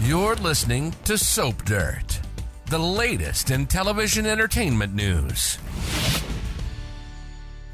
You're listening to Soap Dirt, the latest in television entertainment news.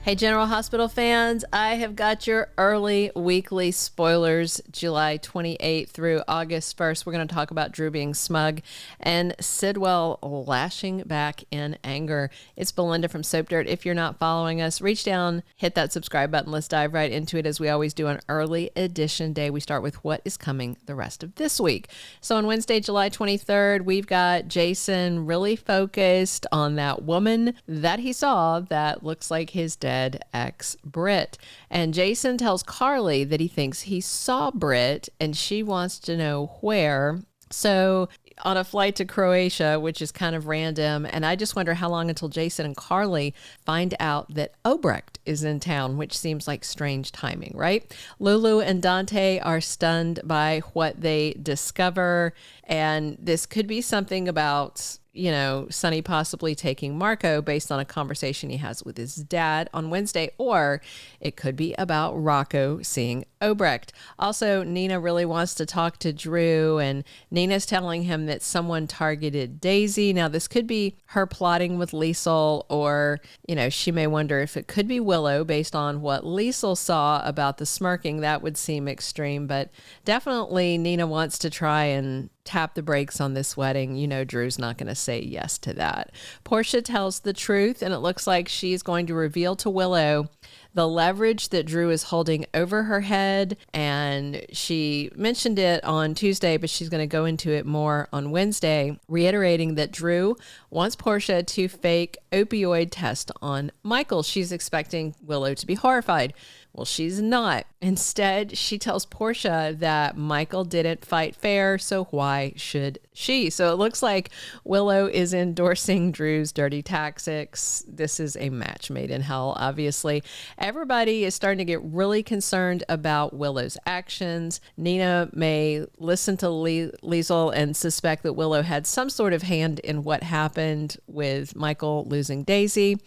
Hey, General Hospital fans, I have got your early weekly spoilers, July 28th through August 1st. We're going to talk about Drew being smug and Sidwell lashing back in anger. It's Belinda from Soap Dirt. If you're not following us, reach down, hit that subscribe button. Let's dive right into it as we always do on early edition day. We start with what is coming the rest of this week. So on Wednesday, July 23rd, we've got Jason really focused on that woman that he saw that looks like his dead ex Britt. And Jason tells Carly that he thinks he saw Britt and she wants to know where. So on a flight to Croatia, which is kind of random, and I just wonder how long until Jason and Carly find out that Obrecht is in town, which seems like strange timing, right? Lulu and Dante are stunned by what they discover, and this could be something about, you know, Sonny possibly taking Marco based on a conversation he has with his dad on Wednesday, or it could be about Rocco seeing Obrecht. Also, Nina really wants to talk to Drew, and Nina's telling him that someone targeted Daisy. Now, this could be her plotting with Liesl, or, you know, she may wonder if it could be Willow based on what Liesl saw about the smirking. That would seem extreme, but definitely Nina wants to try and tap the brakes on this wedding. You know, Drew's not going to say yes to that. Portia tells the truth, and it looks like she's going to reveal to Willow the leverage that Drew is holding over her head. And she mentioned it on Tuesday, but she's going to go into it more on Wednesday, reiterating that Drew wants Portia to fake opioid test on Michael. She's expecting Willow to be horrified. Well, she's not. Instead, she tells Portia that Michael didn't fight fair, so why should she? So it looks like Willow is endorsing Drew's dirty tactics. This is a match made in hell, obviously. Everybody is starting to get really concerned about Willow's actions. Nina may listen to Liesl and suspect that Willow had some sort of hand in what happened with Michael losing Daisy.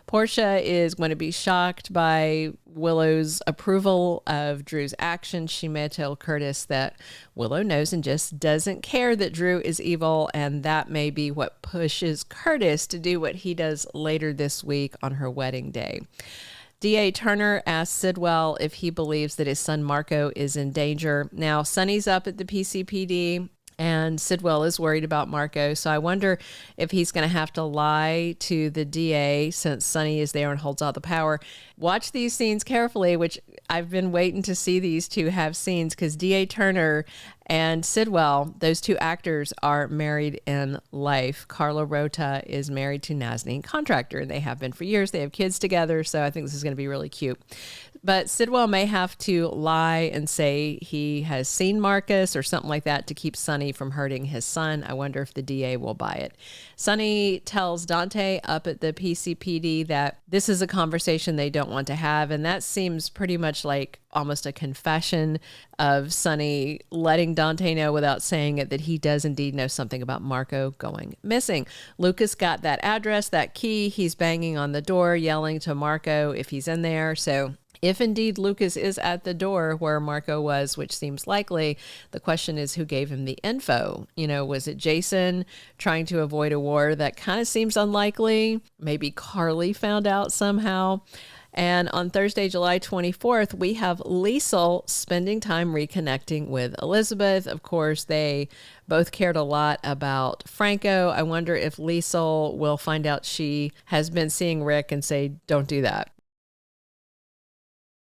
Portia is going to be shocked by Willow's approval of Drew's actions. She may tell Curtis that Willow knows and just doesn't care that Drew is evil, and that may be what pushes Curtis to do what he does later this week on her wedding day. D.A. Turner asks Sidwell if he believes that his son Marco is in danger. Now, Sonny's up at the PCPD, and Sidwell is worried about Marco. So I wonder if he's going to have to lie to the DA since Sonny is there and holds all the power. Watch these scenes carefully, which I've been waiting to see these two have scenes, because D.A. Turner and Sidwell, those two actors, are married in life. Carlo Rota is married to Nazanin Contractor, and they have been for years. They have kids together, so I think this is going to be really cute. But Sidwell may have to lie and say he has seen Marcus or something like that to keep Sonny from hurting his son. I wonder if the DA will buy it. Sonny tells Dante up at the PCPD that this is a conversation they don't want to have, and that seems pretty much like almost a confession of Sonny letting Dante know without saying it that he does indeed know something about Marco going missing. Lucas got that address, that key. He's banging on the door, yelling to Marco if he's in there. So if indeed Lucas is at the door where Marco was, which seems likely, the question is who gave him the info? You know, was it Jason trying to avoid a war? That kind of seems unlikely. Maybe Carly found out somehow. And on Thursday, July 24th, we have Liesl spending time reconnecting with Elizabeth. Of course, they both cared a lot about Franco. I wonder if Liesl will find out she has been seeing Rick and say, don't do that.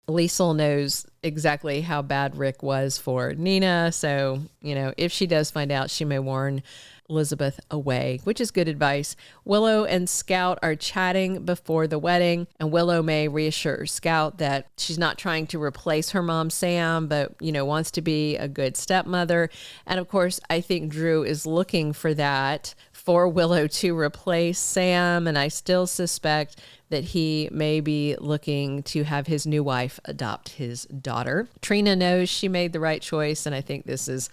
Liesl knows exactly how bad Rick was for Nina. So, you know, if she does find out, she may warn Elizabeth away, which is good advice. Willow and Scout are chatting before the wedding, and Willow may reassure Scout that she's not trying to replace her mom, Sam, but, you know, wants to be a good stepmother. And of course, I think Drew is looking for that, for Willow to replace Sam. And I still suspect that he may be looking to have his new wife adopt his daughter. Trina knows she made the right choice, and I think this is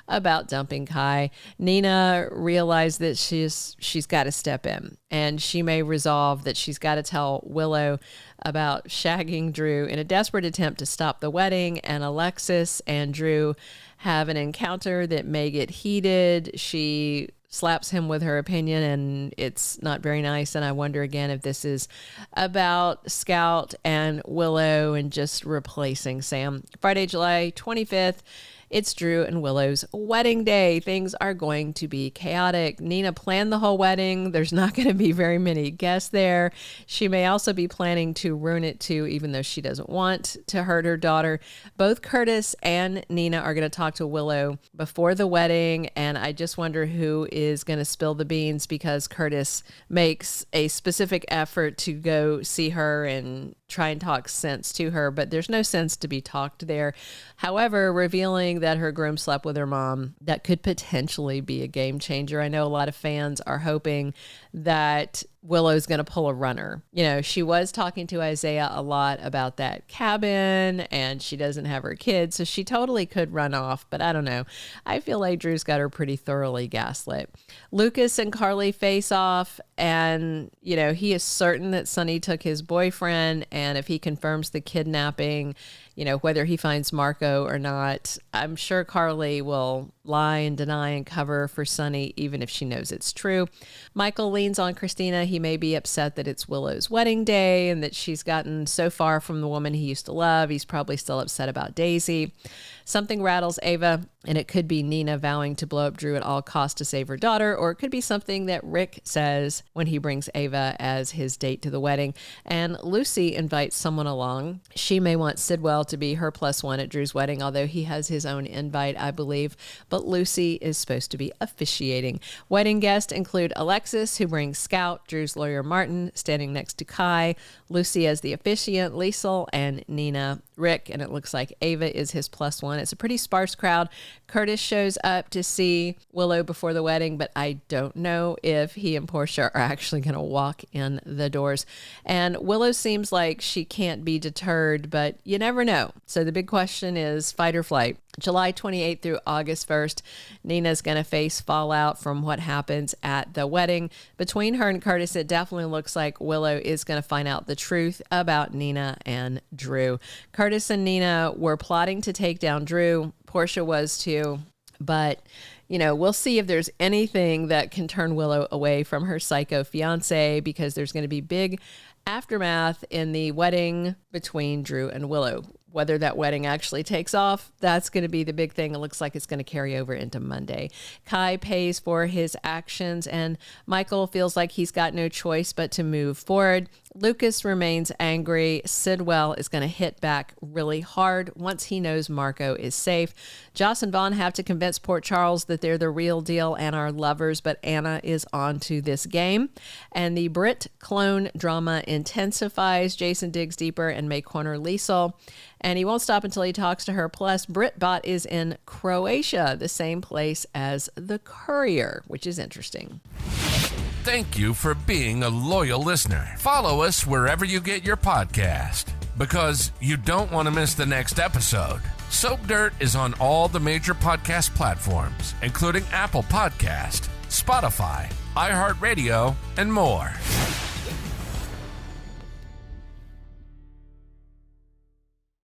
about dumping Kai. Nina realized that she's got to step in, and she may resolve that she's got to tell Willow about shagging Drew in a desperate attempt to stop the wedding. And Alexis and Drew have an encounter that may get heated. She slaps him with her opinion, and it's not very nice. And I wonder again if this is about Scout and Willow and just replacing Sam. Friday, July 25th. It's Drew and Willow's wedding day. Things are going to be chaotic. Nina planned the whole wedding. There's not going to be very many guests there. She may also be planning to ruin it too, even though she doesn't want to hurt her daughter. Both Curtis and Nina are going to talk to Willow before the wedding, and I just wonder who is going to spill the beans, because Curtis makes a specific effort to go see her and try and talk sense to her, but there's no sense to be talked there. However, revealing that her groom slept with her mom, that could potentially be a game changer. I know a lot of fans are hoping that Willow's going to pull a runner. You know, she was talking to Isaiah a lot about that cabin, and she doesn't have her kids, so she totally could run off, but I don't know. I feel like Drew's got her pretty thoroughly gaslit. Lucas and Carly face off, and, you know, he is certain that Sonny took his boyfriend, and if he confirms the kidnapping, you know, whether he finds Marco or not, I'm sure Carly will lie and deny and cover for Sonny, even if she knows it's true. Michael leans on Christina. He may be upset that it's Willow's wedding day and that she's gotten so far from the woman he used to love. He's probably still upset about Daisy. Something rattles Ava, and it could be Nina vowing to blow up Drew at all costs to save her daughter, or it could be something that Rick says when he brings Ava as his date to the wedding. And Lucy invites someone along. She may want Sidwell to be her +1 at Drew's wedding, although he has his own invite, I believe. But Lucy is supposed to be officiating. Wedding guests include Alexis, who brings Scout, Drew's lawyer Martin, standing next to Kai, Lucy as the officiant, Liesl, and Nina, Rick, and it looks like Ava is his +1. It's a pretty sparse crowd. Curtis shows up to see Willow before the wedding, but I don't know if he and Portia are actually going to walk in the doors. And Willow seems like she can't be deterred, but you never know. So the big question is fight or flight. July 28th through August 1st, Nina's going to face fallout from what happens at the wedding. Between her and Curtis, it definitely looks like Willow is going to find out the truth about Nina and Drew. Curtis and Nina were plotting to take down Drew. Portia was too. But, you know, we'll see if there's anything that can turn Willow away from her psycho fiance, because there's going to be big aftermath in the wedding between Drew and Willow. Whether that wedding actually takes off, that's going to be the big thing. It looks like it's going to carry over into Monday. Kai pays for his actions, and Michael feels like he's got no choice but to move forward. Lucas remains angry. Sidwell is going to hit back really hard once he knows Marco is safe. Joss and Vaughn have to convince Port Charles that they're the real deal and are lovers, but Anna is on to this game. And the Britt clone drama intensifies. Jason digs deeper and may corner Liesl, and he won't stop until he talks to her. Plus, BritBot is in Croatia, the same place as the Courier, which is interesting. Thank you for being a loyal listener. Follow us wherever you get your podcast, because you don't want to miss the next episode. Soap Dirt is on all the major podcast platforms, including Apple Podcast, Spotify, iHeartRadio, and more.